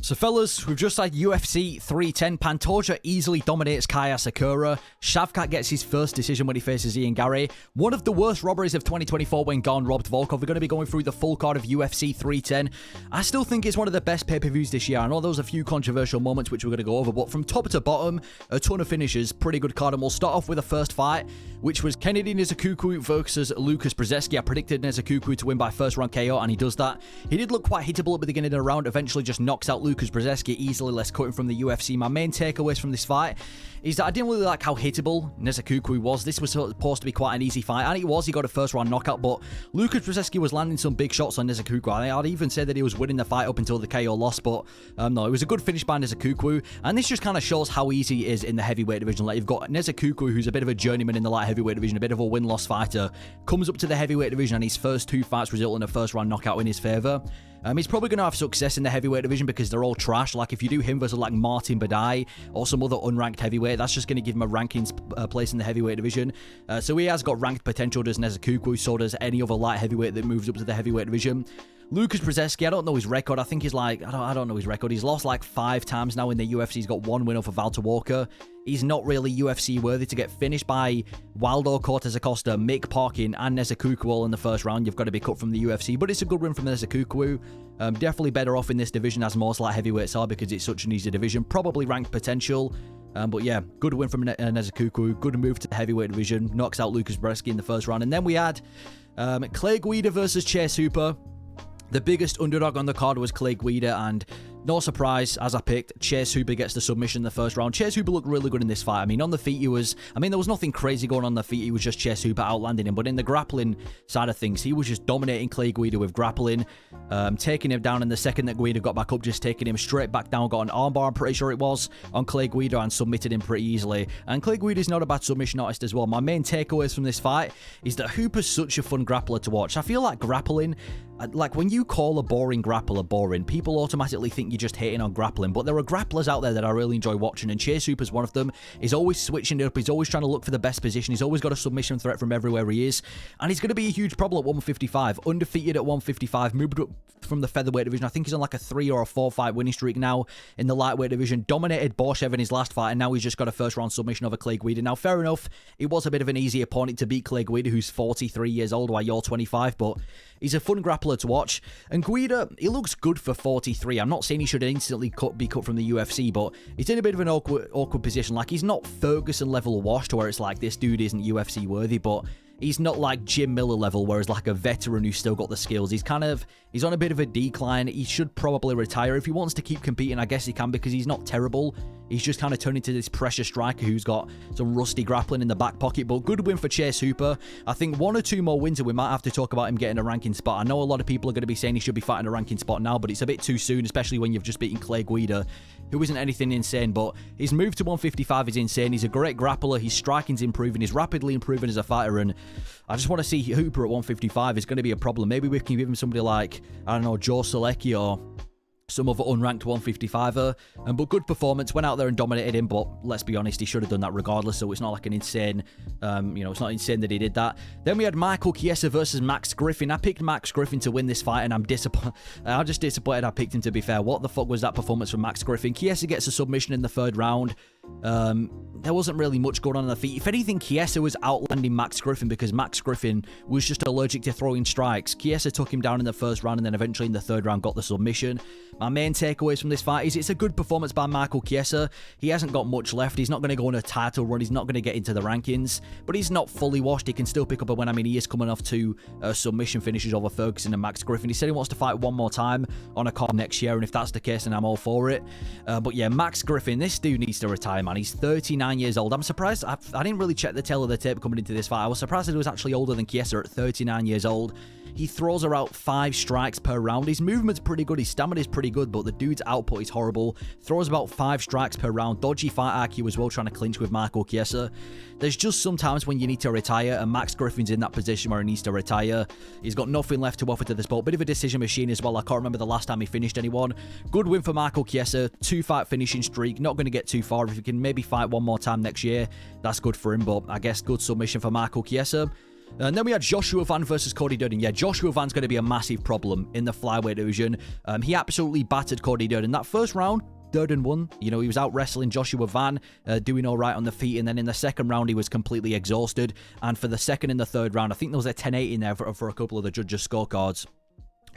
So fellas, we've just had UFC 310. Pantoja easily dominates Kai Asakura. Shavkat gets his first decision when he faces Ian Garry. One of the worst robberies of 2024 when Gon robbed Volkov. We're going to be going through the full card of UFC 310. I still think it's one of the best pay-per-views this year. I know there was a few controversial moments which we're going to go over, but from top to bottom, a ton of finishes. Pretty good card, and we'll start off with the first fight, which was Kennedy Nzechukwu versus Lukasz Brzeski. I predicted Nzechukwu to win by first round KO, and he does that. He did look quite hittable at the beginning of the round, eventually just knocks out Lukasz Brzeski easily. Let's cut him from the UFC. My main takeaways from this fight is that I didn't really like how hittable Nzechukwu was. This was supposed to be quite an easy fight, and it was. He got a first round knockout, but Lukasz Brzeski was landing some big shots on Nzechukwu. I'd even say that he was winning the fight up until the KO loss, but no, it was a good finish by Nzechukwu, and this just kind of shows how easy it is in the heavyweight division. Like, you've got Nzechukwu, who's a bit of a journeyman in the light heavyweight division, a bit of a win-loss fighter, comes up to the heavyweight division, and his first two fights result in a first round knockout in his favor. He's probably going to have success in the heavyweight division because they're all trash. Like, if you do him versus like Martin Badai or some other unranked heavyweight, that's just going to give him a rankings place in the heavyweight division. So he has got ranked potential, does Nzechukwu, so does any other light heavyweight that moves up to the heavyweight division. Lukasz Brzeski, I don't know his record. I think he's like, I don't know his record. He's lost like 5 times now in the UFC. He's got 1 win over Walter Walker. He's not really UFC worthy to get finished by Waldo Cortez Acosta, Mick Parkin, and Nzechukwu all in the first round. You've got to be cut from the UFC, but it's a good win from Nzechukwu. Definitely better off in this division, as most light heavyweights are, because it's such an easy division. Probably ranked potential. But yeah, good win from Nzechukwu. Good move to the heavyweight division. Knocks out Lukasz Brzeski in the first round. And then we had Clay Guida versus Chiesa. The biggest underdog on the card was Clay Guida, and no surprise, as I picked, Chiesa gets the submission in the first round. Chiesa looked really good in this fight. I mean, on the feet, there was nothing crazy going on the feet. It was just Chiesa outlanding him. But in the grappling side of things, he was just dominating Clay Guida with grappling, taking him down. In the second that Guida got back up, just taking him straight back down, got an armbar, I'm pretty sure it was, on Clay Guida, and submitted him pretty easily. And Clay Guida's not a bad submission artist as well. My main takeaways from this fight is that Hooper's such a fun grappler to watch. I feel like grappling, like when you call a boring grappler boring, people automatically think you're just hating on grappling, but there are grapplers out there that I really enjoy watching, and Chase Hooper's one of them. He's always switching it up. He's always trying to look for the best position. He's always got a submission threat from everywhere he is, and he's going to be a huge problem at 155. Undefeated at 155, moved up from the featherweight division. I think he's on like a 3 or a 4 fight winning streak now in the lightweight division. Dominated Borshev in his last fight, and now he's just got a first round submission over Clay Guida. Now, fair enough, it was a bit of an easy opponent to beat Clay Guida, who's 43 years old while you're 25, but he's a fun grappler to watch. And Guida, he looks good for 43. I'm not saying he should instantly be cut from the UFC, but he's in a bit of an awkward position. Like, he's not Ferguson level washed, where it's like, this dude isn't UFC worthy, but he's not like Jim Miller level, where he's like a veteran who's still got the skills. He's on a bit of a decline. He should probably retire. If he wants to keep competing, I guess he can, because he's not terrible. He's just kind of turned into this pressure striker who's got some rusty grappling in the back pocket. But good win for Chase Hooper. I think 1 or 2 more wins and we might have to talk about him getting a ranking spot. I know a lot of people are going to be saying he should be fighting a ranking spot now, but it's a bit too soon, especially when you've just beaten Clay Guida, who isn't anything insane. But his move to 155 is insane. He's a great grappler. His striking's improving. He's rapidly improving as a fighter, and I just want to see Hooper at 155 is going to be a problem. Maybe we can give him somebody like, I don't know, Joe Solecki or some other unranked 155er. But good performance, went out there and dominated him, but let's be honest, he should have done that regardless, so it's not like an insane, it's not insane that he did that. Then we had Michael Chiesa versus Max Griffin. I picked Max Griffin to win this fight, and I'm just disappointed I picked him, to be fair. What the fuck was that performance from Max Griffin? Chiesa gets a submission in the 3rd round. There wasn't really much going on the feet. If anything, Chiesa was outlanding Max Griffin, because Max Griffin was just allergic to throwing strikes. Chiesa took him down in the 1st round, and then eventually in the 3rd round got the submission. My main takeaways from this fight is it's a good performance by Michael Chiesa. He hasn't got much left. He's not going to go on a title run. He's not going to get into the rankings, but he's not fully washed. He can still pick up a win. I mean, he is coming off 2 submission finishes over Ferguson and Max Griffin. He said he wants to fight 1 more time on a card next year, and if that's the case, then I'm all for it. But yeah, Max Griffin, this dude needs to retire, man. He's 39 years old. I'm surprised. I didn't really check the tail of the tape coming into this fight. I was surprised that he was actually older than Chiesa at 39 years old. He throws around 5 strikes per round. His movement's pretty good. His stamina is pretty good, but the dude's output is horrible. Throws about 5 strikes per round. Dodgy fight IQ as well, trying to clinch with Michael Chiesa. There's just some times when you need to retire, and Max Griffin's in that position where he needs to retire. He's got nothing left to offer to the sport. Bit of a decision machine as well. I can't remember the last time he finished anyone. Good win for Michael Chiesa. 2-fight finishing streak. Not going to get too far. If he can maybe fight 1 more time next year, that's good for him, but I guess good submission for Michael Chiesa. And then we had Joshua Van versus Cody Durden. Yeah, Joshua Van's going to be a massive problem in the flyweight division. He absolutely battered Cody Durden. That first round, Durden won. You know, he was out wrestling Joshua Van, doing all right on the feet. And then in the second round, he was completely exhausted. And for the second and the third round, I think there was a 10-8 in there for a couple of the judges' scorecards.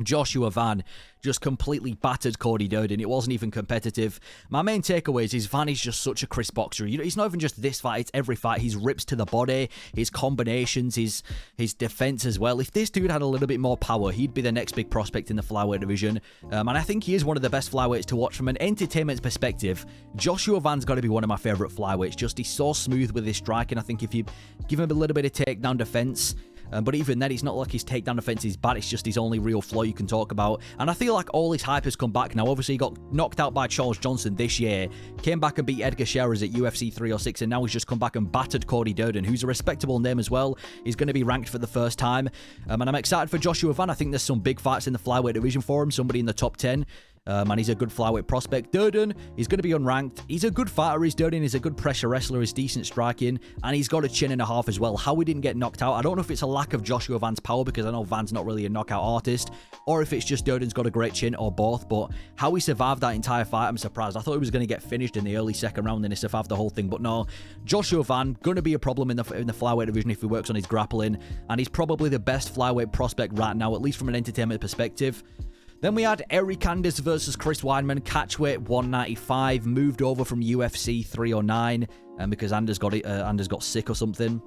Joshua Van just completely battered Cody Durden. It wasn't even competitive. My main takeaway is Van is just such a crisp boxer. You know, he's not even just this fight, it's every fight. He's rips to the body, his combinations, his defense as well. If this dude had a little bit more power, he'd be the next big prospect in the flyweight division. And I think he is one of the best flyweights to watch from an entertainment perspective. Joshua Van's got to be one of my favorite flyweights. Just he's so smooth with his striking. I think if you give him a little bit of takedown defense, but even then, it's not like his takedown defense is bad. It's just his only real flaw you can talk about. And I feel like all his hype has come back now. Obviously, he got knocked out by Charles Johnson this year. Came back and beat Edgar Chairez at UFC 306. And now he's just come back and battered Cody Durden, who's a respectable name as well. He's going to be ranked for the first time. And I'm excited for Joshua Van. I think there's some big fights in the flyweight division for him. Somebody in the top 10. And he's a good flyweight prospect. Durden, he's going to be unranked. He's a good fighter. He's Durden. He's a good pressure wrestler. He's decent striking. And he's got a chin and a half as well. How he didn't get knocked out, I don't know if it's a lack of Joshua Van's power, because I know Van's not really a knockout artist, or if it's just Durden's got a great chin, or both. But how he survived that entire fight, I'm surprised. I thought he was going to get finished in the early second round, then he survived the whole thing. But no, Joshua Van, going to be a problem in the flyweight division if he works on his grappling. And he's probably the best flyweight prospect right now, at least from an entertainment perspective. Then we had Eryk versus Chris Weidman, catchweight 195, moved over from UFC 309 because Anders got sick or something.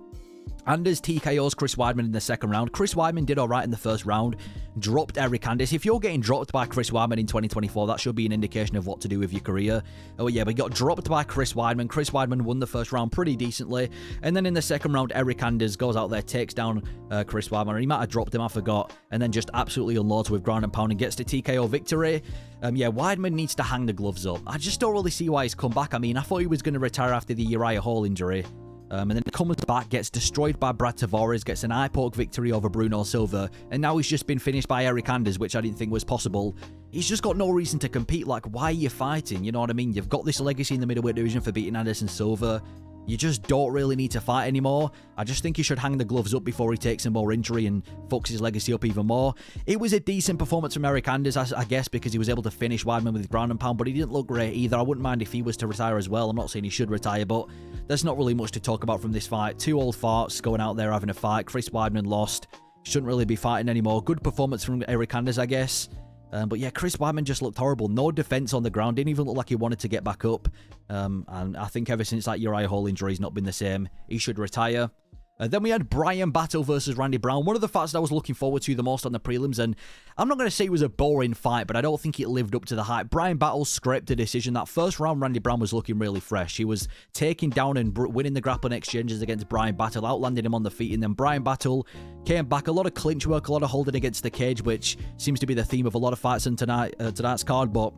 Anders TKOs Chris Weidman in the second round. Chris Weidman did alright in the first round, dropped Eryk. If you're getting dropped by Chris Weidman in 2024, that should be an indication of what to do with your career. Oh yeah, we got dropped by Chris Weidman. Chris Weidman won the first round pretty decently. And then in the second round, Eryk goes out there, takes down Chris Weidman. He might have dropped him, I forgot. And then just absolutely unloads with ground and pound and gets the TKO victory. Yeah, Weidman needs to hang the gloves up. I just don't really see why he's come back. I mean, I thought he was going to retire after the Uriah Hall injury. And then comes back, gets destroyed by Brad Tavares, gets an eye poke victory over Bruno Silva, and now he's just been finished by Eryk, which I didn't think was possible. He's just got no reason to compete. Like, why are you fighting? You know what I mean? You've got this legacy in the middleweight division for beating Anderson Silva. You just don't really need to fight anymore. I just think he should hang the gloves up before he takes some more injury and fucks his legacy up even more. It was a decent performance from Eryk, I guess, because he was able to finish Weidman with ground and pound, but he didn't look great either. I wouldn't mind if he was to retire as well. I'm not saying he should retire, but there's not really much to talk about from this fight. Two old farts going out there having a fight. Chris Weidman lost. Shouldn't really be fighting anymore. Good performance from Eryk, I guess. But yeah, Chris Weidman just looked horrible. No defense on the ground. Didn't even look like he wanted to get back up. And I think ever since that Uriah Hall injury, he's not been the same. He should retire. Then we had Bryan battle versus Randy Brown. One of the fights that I was looking forward to the most on the prelims. And I'm not going to say it was a boring fight, but I don't think it lived up to the hype. Bryan Battle scraped a decision. That first round, Randy Brown was looking really fresh. He was taking down and winning the grappling exchanges against Bryan Battle, outlanding him on the feet. And then Bryan Battle came back. A lot of clinch work, a lot of holding against the cage, which seems to be the theme of a lot of fights in tonight's card. But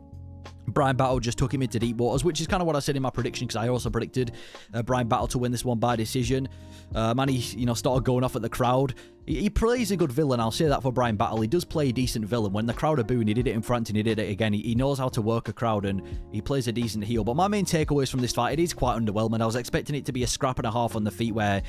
Bryan Battle just took him into deep waters, which is kind of what I said in my prediction, because I also predicted Bryan Battle to win this one by decision. And he, started going off at the crowd. He plays a good villain, I'll say that for Bryan Battle. He does play a decent villain. When the crowd are booing, he did it in front and he did it again. He knows how to work a crowd and he plays a decent heel. But my main takeaways from this fight, it is quite underwhelming. I was expecting it to be a scrap and a half on the feet where,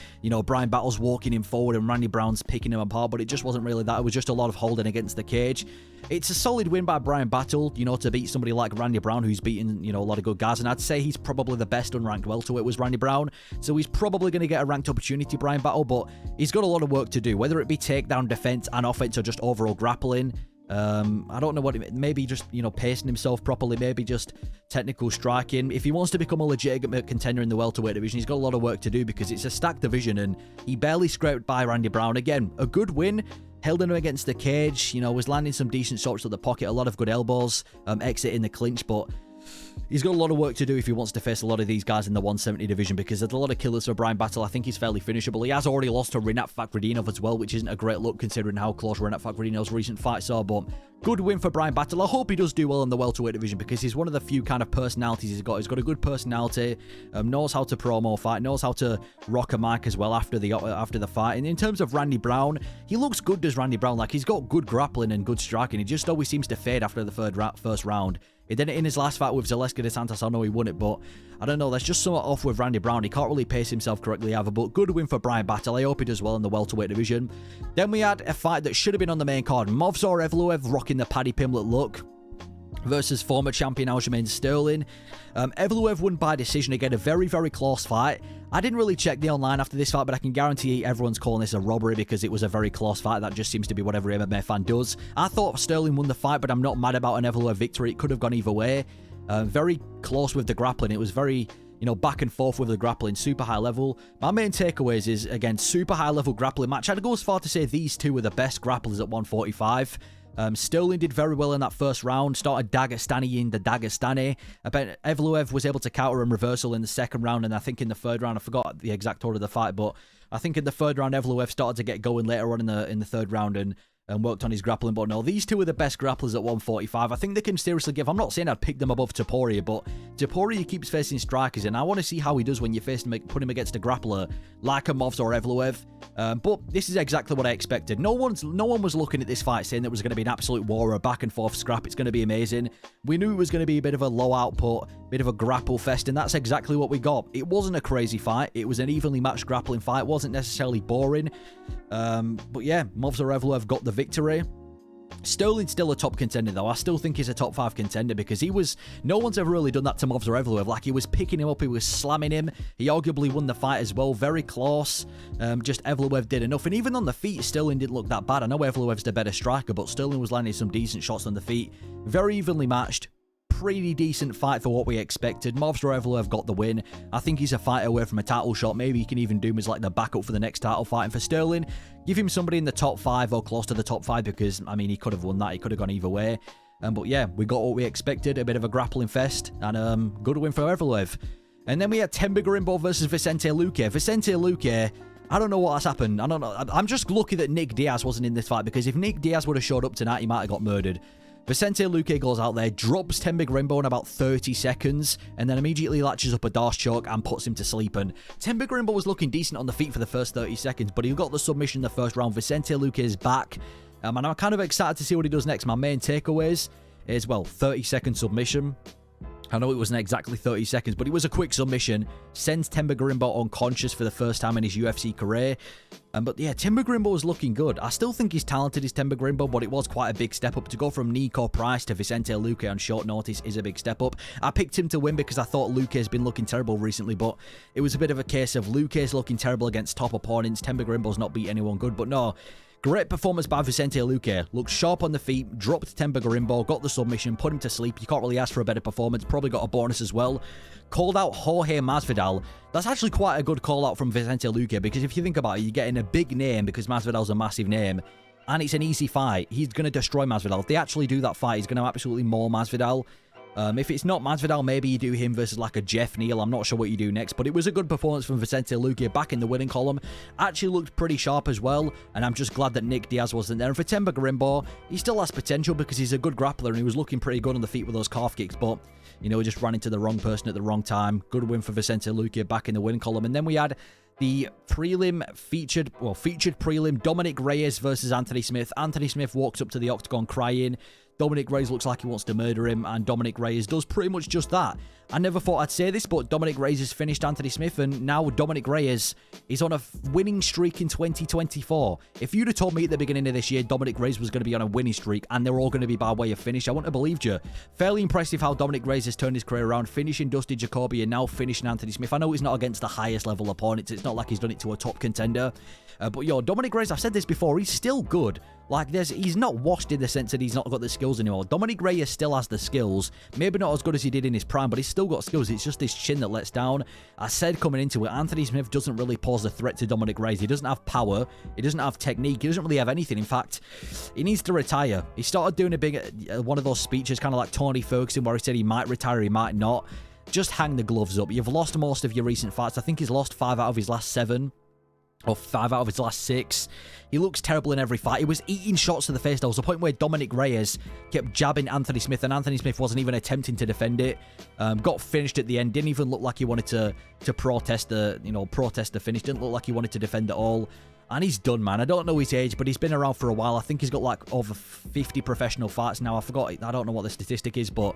Bryan Battle's walking him forward and Randy Brown's picking him apart, but it just wasn't really that. It was just a lot of holding against the cage. It's a solid win by Bryan Battle, to beat somebody like Randy Brown, who's beaten, a lot of good guys. And I'd say he's probably the best unranked welterweight was Randy Brown. So he's probably going to get a ranked opportunity, Bryan Battle, but he's got a lot of work to do, whether it be takedown defense and offense or just overall grappling. I don't know what it, maybe just pacing himself properly, maybe just technical striking. If he wants to become a legitimate contender in the welterweight division, he's got a lot of work to do because it's a stacked division and he barely scraped by Randy Brown. Again, a good win, held him against the cage, was landing some decent shots at the pocket, a lot of good elbows, exiting the clinch, but he's got a lot of work to do if he wants to face a lot of these guys in the 170 division, because there's a lot of killers for Bryan Battle. I think he's fairly finishable. He has already lost to Rinat Fakhretdinov as well, which isn't a great look considering how close Rinat Fakhretdinov's recent fights are, but good win for Bryan Battle. I hope he does do well in the welterweight division because he's one of the few kind of personalities he's got. He's got a good personality, knows how to promo fight, knows how to rock a mic as well after the fight. And in terms of Randy Brown, he looks good as Randy Brown. Like, he's got good grappling and good striking. He just always seems to fade after the first round. He did it in his last fight with Zaleski de Santos. I know he won it, but I don't know. There's just something off with Randy Brown. He can't really pace himself correctly either, but good win for Bryan Battle. I hope he does well in the welterweight division. Then we had a fight that should have been on the main card. Movsar Evloev rocking the Paddy Pimblett look versus former champion Aljamain Sterling. Evloev won by decision again, a very, very close fight. I didn't really check the online after this fight, but I can guarantee everyone's calling this a robbery because it was a very close fight. That just seems to be what every MMA fan does. I thought Sterling won the fight, but I'm not mad about an Evloev victory. It could have gone either way. Very close with the grappling. It was very, back and forth with the grappling, super high level. My main takeaways is, again, super high level grappling match. I'd go as far to say these two were the best grapplers at 145. Sterling did very well in that first round, started Dagestani in the Dagestani. I bet Evloev was able to counter and reversal in the second round, and I think in the third round, I forgot the exact order of the fight, but I think in the third round, Evloev started to get going later on in the third round and worked on his grappling. But no, these two are the best grapplers at 145. I think they can seriously give. I'm not saying I'd pick them above Topuria, but Topuria keeps facing strikers, and I want to see how he does when you put him against a grappler like a Movsar or Evloev. But this is exactly what I expected. No one was looking at this fight saying that it was going to be an absolute war, a back and forth scrap. It's going to be amazing. We knew it was going to be a bit of a low output, bit of a grapple fest, and that's exactly what we got. It wasn't a crazy fight. It was an evenly matched grappling fight. It wasn't necessarily boring. But yeah, Movsar Evloev got the victory. Sterling's still a top contender, though. I still think he's a top 5 contender because no one's ever really done that to Movsar Evloev. Like, he was picking him up, he was slamming him. He arguably won the fight as well. Very close. Just Evloev did enough. And even on the feet, Sterling didn't look that bad. I know Evloev's the better striker, but Sterling was landing some decent shots on the feet. Very evenly matched. Pretty decent fight for what we expected. Movsar Evloev got the win. I think he's a fight away from a title shot. Maybe he can even do him as like the backup for the next title fight. And for Sterling, give him somebody in the top 5 or close to the top 5 because, I mean, he could have won that. He could have gone either way. But yeah, we got what we expected. A bit of a grappling fest. And good win for Evloev. And then we had Themba Gorimbo versus Vicente Luque. Vicente Luque, I don't know what has happened. I don't know. I'm just lucky that Nick Diaz wasn't in this fight because if Nick Diaz would have showed up tonight, he might have got murdered. Vicente Luque goes out there, drops Themba Gorimbo in about 30 seconds, and then immediately latches up a Darce choke and puts him to sleep. And Themba Gorimbo was looking decent on the feet for the first 30 seconds, but he got the submission in the first round. Vicente Luque is back, and I'm kind of excited to see what he does next. My main takeaways is, well, 30-second submission. I know it wasn't exactly 30 seconds, but it was a quick submission. Sends Themba Gorimbo unconscious for the first time in his UFC career. But yeah, Themba Gorimbo was looking good. I still think he's talented, is Themba Gorimbo, but it was quite a big step up. To go from Nico Price to Vicente Luque on short notice is a big step up. I picked him to win because I thought Luque's been looking terrible recently, but it was a bit of a case of Luque's looking terrible against top opponents. Themba Gorimbo's not beat anyone good, but no. Great performance by Vicente Luque. Looked sharp on the feet, dropped Themba Gorimbo, got the submission, put him to sleep. You can't really ask for a better performance. Probably got a bonus as well. Called out Jorge Masvidal. That's actually quite a good call out from Vicente Luque because if you think about it, you're getting a big name because Masvidal's a massive name. And it's an easy fight. He's going to destroy Masvidal. If they actually do that fight, he's going to absolutely maul Masvidal. If it's not Masvidal, maybe you do him versus like a Jeff Neal. I'm not sure what you do next, but it was a good performance from Vicente Luque back in the winning column. Actually looked pretty sharp as well, and I'm just glad that Nick Diaz wasn't there. And for Themba Gorimbo, he still has potential because he's a good grappler and he was looking pretty good on the feet with those calf kicks, but he just ran into the wrong person at the wrong time. Good win for Vicente Luque back in the winning column. And then we had the featured prelim, Dominick Reyes versus Anthony Smith. Anthony Smith walks up to the octagon crying. Dominick Reyes looks like he wants to murder him, and Dominick Reyes does pretty much just that. I never thought I'd say this, but Dominick Reyes has finished Anthony Smith, and now Dominick Reyes is on a winning streak in 2024. If you'd have told me at the beginning of this year Dominick Reyes was going to be on a winning streak, and they're all going to be by way of finish, I wouldn't have believed you. Fairly impressive how Dominick Reyes has turned his career around, finishing Dusty Jacoby and now finishing Anthony Smith. I know he's not against the highest level opponents. It's not like he's done it to a top contender. But Dominick Reyes, I've said this before, he's still good. Like, he's not washed in the sense that he's not got the skills anymore. Dominick Reyes still has the skills. Maybe not as good as he did in his prime, but he's still got skills. It's just his chin that lets down. I said coming into it, Anthony Smith doesn't really pose a threat to Dominick Reyes. He doesn't have power. He doesn't have technique. He doesn't really have anything. In fact, he needs to retire. He started doing a big one of those speeches, kind of like Tony Ferguson, where he said he might retire, he might not. Just hang the gloves up. You've lost most of your recent fights. I think he's lost 5 out of his last 7. Or 5 out of his last 6. He looks terrible in every fight. He was eating shots to the face. There was a point where Dominick Reyes kept jabbing Anthony Smith, and Anthony Smith wasn't even attempting to defend it. Got finished at the end. Didn't even look like he wanted to protest the finish. Didn't look like he wanted to defend at all. And he's done, man. I don't know his age, but he's been around for a while. I think he's got like over 50 professional fights now. I don't know what the statistic is, but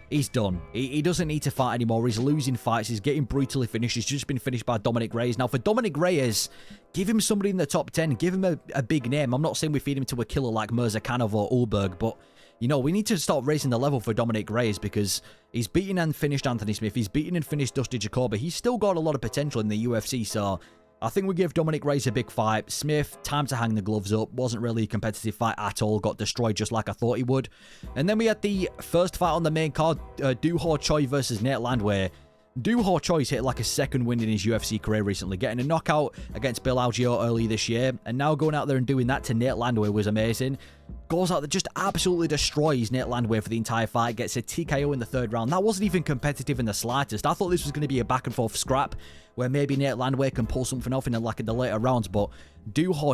he's done. He doesn't need to fight anymore. He's losing fights. He's getting brutally finished. He's just been finished by Dominick Reyes. Now, for Dominick Reyes, give him somebody in the top 10. Give him a big name. I'm not saying we feed him to a killer like Murzakanov or Ulberg, but you know, we need to start raising the level for Dominick Reyes because he's beaten and finished Anthony Smith. He's beaten and finished Dusty Jacoby. He's still got a lot of potential in the UFC, so I think we give Dominick Reyes a big fight. Smith, time to hang the gloves up. Wasn't really a competitive fight at all. Got destroyed just like I thought he would. And then we had the first fight on the main card, Choi versus Nate Landwehr. Choi's hit like a second win in his UFC career recently, getting a knockout against Bill Algeo early this year, and now going out there and doing that to Nate Landwehr was amazing. Goes out there, just absolutely destroys Nate Landwehr for the entire fight, gets a TKO in the third round. That wasn't even competitive in the slightest. I thought this was going to be a back and forth scrap where maybe Nate Landwehr can pull something off in the later rounds, but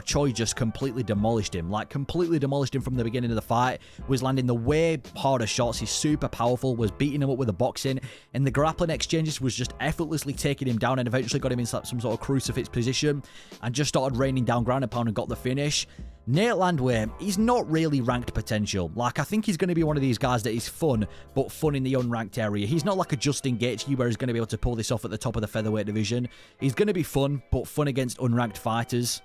Choi just completely demolished him. Like, completely demolished him from the beginning of the fight. Was landing the way harder shots. He's super powerful. Was beating him up with the boxing. And the grappling exchanges was just effortlessly taking him down and eventually got him in some sort of crucifix position and just started raining down ground and pound and got the finish. Nate Landwehr, he's not really ranked potential. Like, I think he's going to be one of these guys that is fun, but fun in the unranked area. He's not like a Justin Gaethje where he's going to be able to pull this off at the top of the featherweight division. He's going to be fun, but fun against unranked fighters.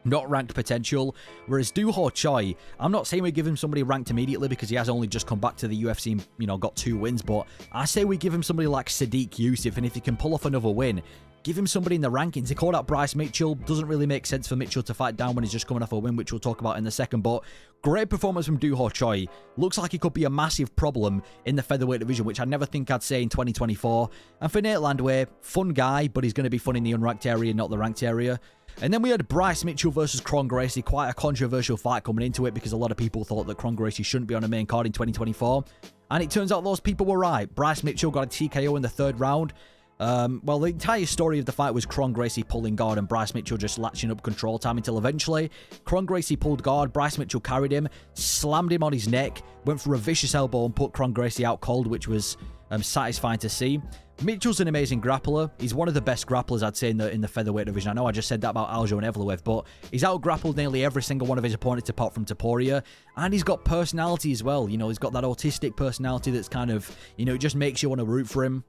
Not ranked potential. Whereas Choi, I'm not saying we give him somebody ranked immediately because he has only just come back to the UFC and, you know, got 2 wins, but I say we give him somebody like Sadiq Youssef, and if he can pull off another win, give him somebody in the rankings. He called out Bryce Mitchell. Doesn't really make sense for Mitchell to fight down when he's just coming off a win, which we'll talk about in a second. But great performance from Choi. Looks like he could be a massive problem in the featherweight division, which I never think I'd say in 2024. And for Nate Landwehr, fun guy, but he's going to be fun in the unranked area, not the ranked area. And then we had Bryce Mitchell versus Kron Gracie. Quite a controversial fight coming into it because a lot of people thought that Kron Gracie shouldn't be on a main card in 2024. And it turns out those people were right. Bryce Mitchell got a TKO in the third round. Well, the entire story of the fight was Kron Gracie pulling guard and Bryce Mitchell just latching up control time until eventually Kron Gracie pulled guard, Bryce Mitchell carried him, slammed him on his neck, went for a vicious elbow and put Kron Gracie out cold, which was satisfying to see. Mitchell's an amazing grappler. He's one of the best grapplers, I'd say, in the featherweight division. I know I just said that about Aljo and Evloev, but he's out-grappled nearly every single one of his opponents apart from Topuria, and he's got personality as well. You know, he's got that autistic personality that's kind of, you know, it just makes you want to root for him.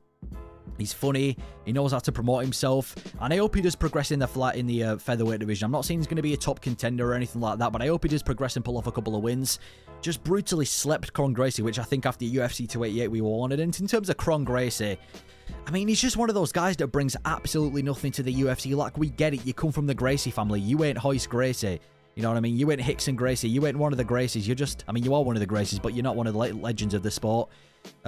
He's funny. He knows how to promote himself. And I hope he does progress in the featherweight division. I'm not saying he's going to be a top contender or anything like that, but I hope he does progress and pull off a couple of wins. Just brutally slept Kron Gracie, which I think after UFC 288 we wanted. And in terms of Kron Gracie, I mean, he's just one of those guys that brings absolutely nothing to the UFC. Like, we get it. You come from the Gracie family. You ain't Hoist Gracie. You know what I mean? You ain't Hickson Gracie. You ain't one of the Gracies. You're just, I mean, you are one of the Gracies, but you're not one of the legends of the sport.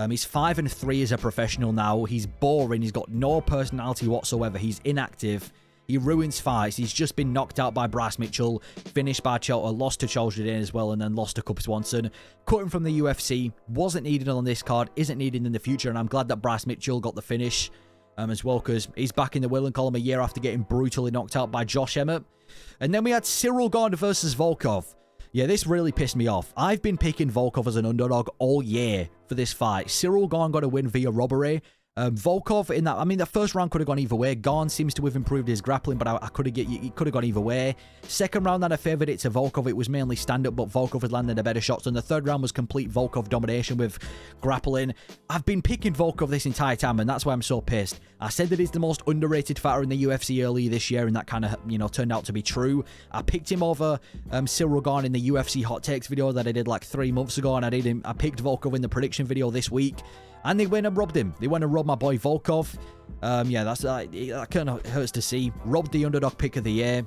He's 5-3 as a professional now. He's boring. He's got no personality whatsoever. He's inactive. He ruins fights. He's just been knocked out by Bryce Mitchell, finished by lost to Charles Jourdain as well, and then lost to Cub Swanson. Cut him from the UFC. Wasn't needed on this card. Isn't needed in the future, and I'm glad that Bryce Mitchell got the finish as well, because he's back in the Willen column a year after getting brutally knocked out by Josh Emmett. And then we had Ciryl Gane versus Volkov. Yeah, this really pissed me off. I've been picking Volkov as an underdog all year for this fight. Ciryl Gane got a win via robbery. Volkov in that, I mean, the first round could have gone either way. Gane seems to have improved his grappling, but he could have gone either way. Second round, that I favored it to Volkov. It was mainly stand-up, but Volkov had landed a better shots. And the third round was complete Volkov domination with grappling. I've been picking Volkov this entire time, and that's why I'm so pissed. I said that he's the most underrated fighter in the UFC earlier this year, and that kind of, you know, turned out to be true. I picked him over Ciryl Gane in the UFC Hot Takes video that I did like 3 months ago, and I picked Volkov in the prediction video this week. And they went and robbed him. They went and robbed my boy Volkov. Yeah, that kind of hurts to see. Robbed the underdog pick of the year.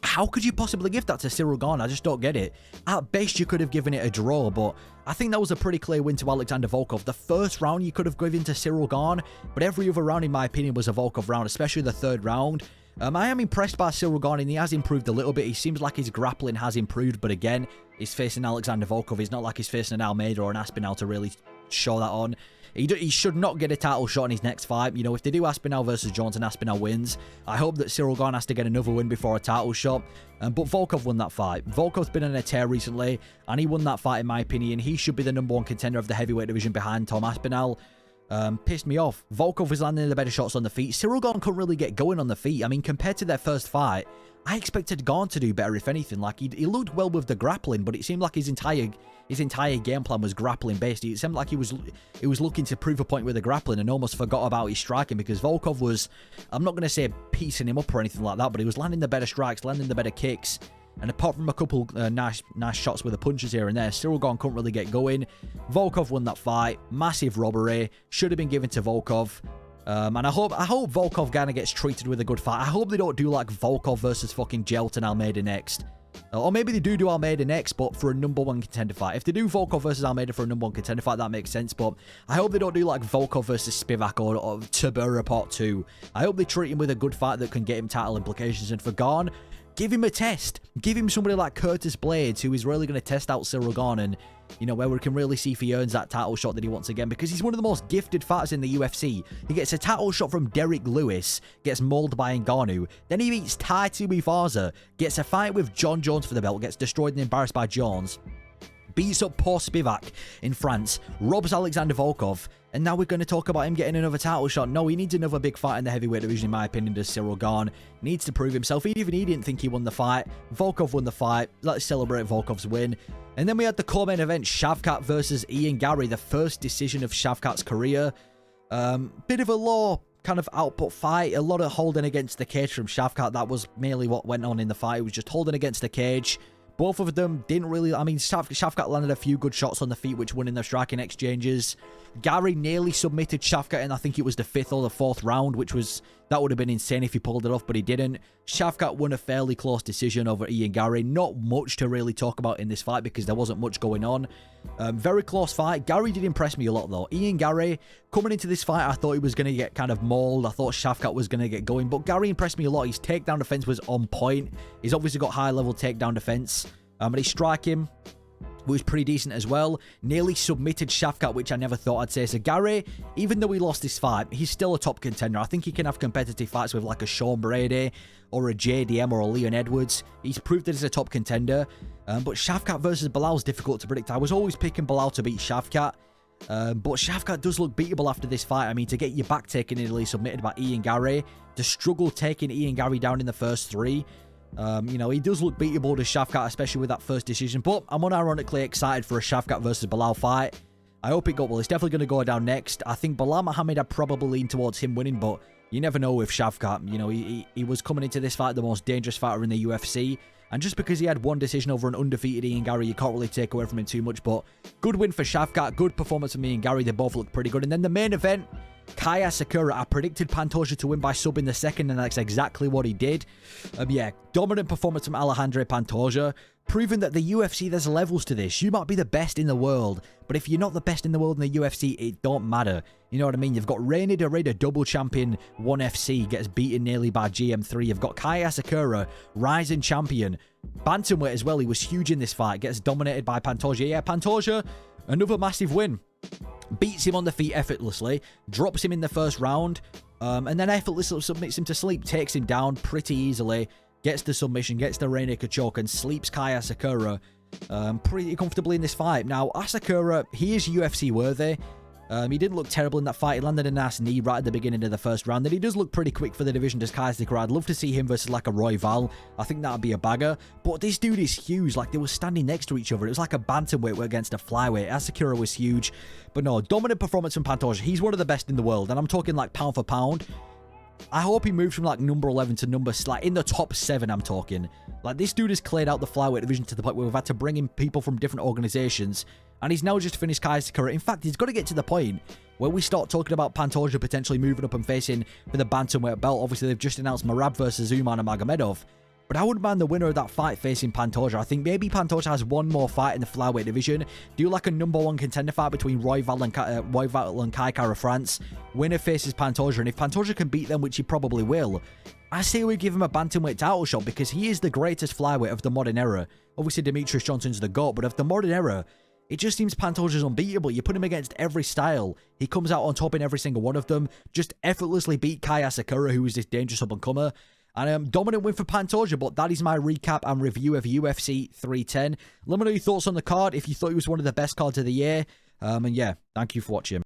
How could you possibly give that to Ciryl Gane? I just don't get it. At best, you could have given it a draw, but I think that was a pretty clear win to Alexander Volkov. The first round you could have given to Ciryl Gane, but every other round, in my opinion, was a Volkov round, especially the third round. I am impressed by Ciryl Gane, and he has improved a little bit. He seems like his grappling has improved, but again, he's facing Alexander Volkov. He's not like he's facing an Almeida or an Aspinall to really show that on. He should not get a title shot in his next fight. You know, if they do Aspinall versus Jones and Aspinall wins, I hope that Ciryl Gane has to get another win before a title shot. But Volkov won that fight. Volkov's been on a tear recently, and he won that fight, in my opinion. He should be the #1 contender of the heavyweight division behind Tom Aspinall. Pissed me off. Volkov was landing the better shots on the feet. Ciryl Gane couldn't really get going on the feet. I mean, compared to their first fight, I expected Gane to do better, if anything. Like, he looked well with the grappling, but it seemed like his entire game plan was grappling based. It seemed like he was looking to prove a point with the grappling and almost forgot about his striking, because Volkov was, I'm not going to say piecing him up or anything like that, but he was landing the better strikes, landing the better kicks. And apart from a couple nice shots with the punches here and there, Ciryl Gane couldn't really get going. Volkov won that fight. Massive robbery. Should have been given to Volkov. And I hope Volkov kind of gets treated with a good fight. I hope they don't do like Volkov versus fucking Jelton Almeida next. Or maybe they do Almeida next, but for a number one contender fight. If they do Volkov versus Almeida for a number one contender fight, that makes sense. But I hope they don't do like Volkov versus Spivak or Tibura Part 2. I hope they treat him with a good fight that can get him title implications. And for Gane, give him a test. Give him somebody like Curtis Blades, who is really going to test out Ciryl Gane, and, you know, where we can really see if he earns that title shot that he wants again, because he's one of the most gifted fighters in the UFC. He gets a title shot from Derek Lewis, gets mauled by Ngannou, then he beats Tai Tuivasa, gets a fight with John Jones for the belt, gets destroyed and embarrassed by Jones, beats up poor Spivak in France, robs Alexander Volkov, and now we're going to talk about him getting another title shot. No, he needs another big fight in the heavyweight division, in my opinion, does Ciryl Gane. Needs to prove himself. Even he didn't think he won the fight. Volkov won the fight. Let's celebrate Volkov's win. And then we had the co-main event, Shavkat versus Ian Garry, the first decision of Shavkat's career. Bit of a low kind of output fight. A lot of holding against the cage from Shavkat. That was mainly what went on in the fight. It was just holding against the cage. Both of them didn't really... I mean, Shavkat landed a few good shots on the feet, which won in their striking exchanges. Garry nearly submitted Shavkat in, I think it was the 5th or the 4th round, which was... That would have been insane if he pulled it off, but he didn't. Shavkat won a fairly close decision over Ian Garry. Not much to really talk about in this fight because there wasn't much going on. Very close fight. Garry did impress me a lot, though. Ian Garry, coming into this fight, I thought he was going to get kind of mauled. I thought Shavkat was going to get going, but Garry impressed me a lot. His takedown defense was on point. He's obviously got high-level takedown defense. But his striking was pretty decent as well. Nearly submitted Shavkat, which I never thought I'd say. So Garry, even though he lost this fight, he's still a top contender. I think he can have competitive fights with like a Sean Brady or a JDM or a Leon Edwards. He's proved that he's a top contender. But Shavkat versus Belal is difficult to predict. I was always picking Belal to beat Shavkat. But Shavkat does look beatable after this fight. I mean, to get your back taken nearly submitted by Ian Garry, to struggle taking Ian Garry down in the first 3. You know, he does look beatable to Shavkat, especially with that first decision. But I'm unironically excited for a Shavkat versus Belal fight. I hope it got well. It's definitely going to go down next. I think Belal Muhammad, I'd probably lean towards him winning, but you never know with Shavkat. You know, he was coming into this fight the most dangerous fighter in the UFC. And just because he had one decision over an undefeated Ian Garry, you can't really take away from him too much. But good win for Shavkat. Good performance from Ian Garry. They both look pretty good. And then the main event, Kai Asakura. I predicted Pantoja to win by sub in the second, and that's exactly what he did. Yeah, dominant performance from Alejandro Pantoja, proving that the UFC, there's levels to this. You might be the best in the world, but if you're not the best in the world in the UFC, it don't matter. You know what I mean? You've got Reina Dorada, double champion, 1FC, gets beaten nearly by GM3. You've got Kai Asakura, rising champion, bantamweight as well. He was huge in this fight, gets dominated by Pantoja. Yeah, Pantoja, another massive win. Beats him on the feet effortlessly, drops him in the first round, and then effortlessly submits him to sleep, takes him down pretty easily, gets the submission, gets the rear naked choke, and sleeps Kai Asakura pretty comfortably in this fight. Now, Asakura, he is UFC worthy. He didn't look terrible in that fight. He landed a nice knee right at the beginning of the first round. And he does look pretty quick for the division, does Kai Asakura. I'd love to see him versus like a Roy Val. I think that'd be a bagger. But this dude is huge. Like, they were standing next to each other. It was like a bantamweight against a flyweight. Asakura was huge. But no, dominant performance from Pantoja. He's one of the best in the world. And I'm talking like pound for pound. I hope he moves from like number 11 to number, like in the top 7, I'm talking. Like, this dude has cleared out the flyweight division to the point where we've had to bring in people from different organizations. And he's now just finished Kai Asakura. In fact, he's got to get to the point where we start talking about Pantoja potentially moving up and facing for the bantamweight belt. Obviously, they've just announced Merab versus Usman and Magomedov. But I wouldn't mind the winner of that fight facing Pantoja. I think maybe Pantoja has one more fight in the flyweight division. Do like a number 1 contender fight between Royval and Kai Kara France. Winner faces Pantoja. And if Pantoja can beat them, which he probably will, I say we give him a bantamweight title shot because he is the greatest flyweight of the modern era. Obviously, Demetrius Johnson's the GOAT, but of the modern era, it just seems Pantoja's unbeatable. You put him against every style. He comes out on top in every single one of them. Just effortlessly beat Kai Asakura, who is this dangerous up-and-comer. And dominant win for Pantoja, but that is my recap and review of UFC 310. Let me know your thoughts on the card, if you thought it was one of the best cards of the year. And yeah, thank you for watching.